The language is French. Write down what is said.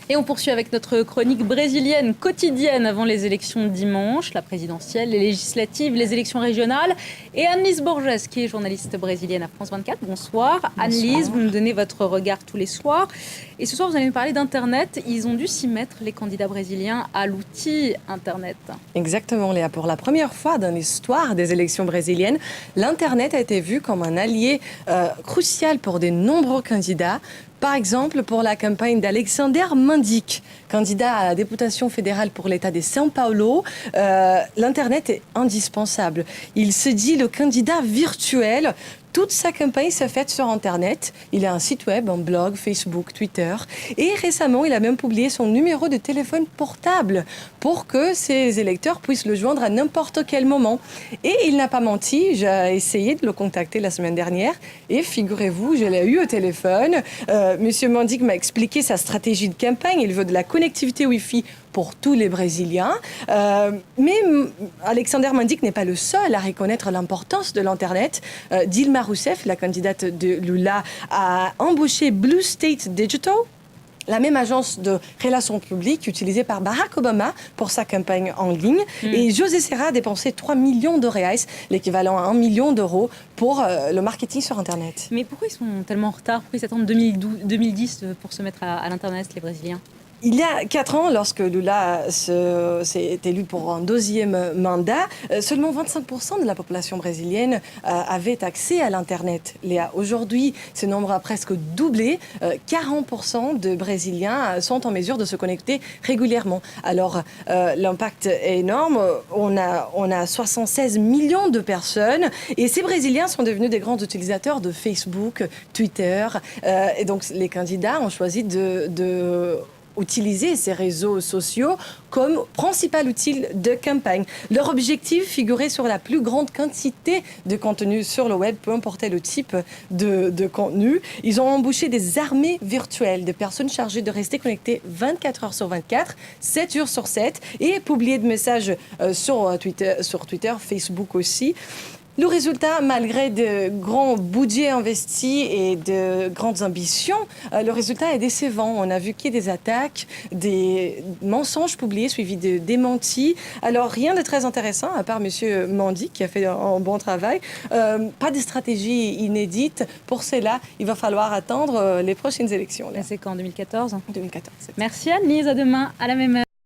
Et on poursuit avec notre chronique brésilienne quotidienne avant les élections de dimanche, la présidentielle, les législatives, les élections régionales. Et Anne-Lise Borges, qui est journaliste brésilienne à France 24. Bonsoir. Anne-Lise, vous nous donnez votre regard tous les soirs. Et ce soir, vous allez nous parler d'Internet. Ils ont dû s'y mettre, les candidats brésiliens, à l'outil Internet. Exactement, Léa. Pour la première fois dans l'histoire des élections brésiliennes, l'Internet a été vu comme un allié crucial pour de nombreux candidats. Par exemple, pour la campagne d'Alexander Mendic, candidat à la députation fédérale pour l'État de São Paulo, l'Internet est indispensable. Il se dit le candidat virtuel. Toute sa campagne s'est faite sur Internet. Il a un site web, un blog, Facebook, Twitter. Et récemment, il a même publié son numéro de téléphone portable pour que ses électeurs puissent le joindre à n'importe quel moment. Et il n'a pas menti. J'ai essayé de le contacter la semaine dernière. Et figurez-vous, je l'ai eu au téléphone. Monsieur Mendic m'a expliqué sa stratégie de campagne. Il veut de la connectivité Wi-Fi pour tous les Brésiliens. Mais Alexander Mendic n'est pas le seul à reconnaître l'importance de l'Internet. Dilma Rousseff, la candidate de Lula, a embauché Blue State Digital, la même agence de relations publiques utilisée par Barack Obama pour sa campagne en ligne. Et José Serra a dépensé 3 millions de reais, l'équivalent à 1 million d'euros, pour le marketing sur Internet. Mais pourquoi ils sont tellement en retard? Pourquoi ils attendent 2010 pour se mettre à l'Internet, les Brésiliens? Il y a 4 ans, lorsque Lula s'est élu pour un deuxième mandat, seulement 25% de la population brésilienne avait accès à l'Internet. Léa, aujourd'hui, ce nombre a presque doublé. 40% de Brésiliens sont en mesure de se connecter régulièrement. Alors, l'impact est énorme. On a 76 millions de personnes et ces Brésiliens sont devenus des grands utilisateurs de Facebook, Twitter. Et donc, les candidats ont choisi de utiliser ces réseaux sociaux comme principal outil de campagne. Leur objectif figurait sur la plus grande quantité de contenu sur le web, peu importe le type de contenu. Ils ont embauché des armées virtuelles, des personnes chargées de rester connectées 24 heures sur 24, 7 jours sur 7, et publier des messages sur Twitter, Facebook aussi. Le résultat, malgré de grands budgets investis et de grandes ambitions, le résultat est décevant. On a vu qu'il y a des attaques, des mensonges publiés suivis de démentis. Alors, rien de très intéressant, à part M. Mendic, qui a fait un bon travail. Pas de stratégie inédite. Pour cela, il va falloir attendre les prochaines élections. C'est quand, 2014 2014. Merci Anne-Lise, à demain, à la même heure.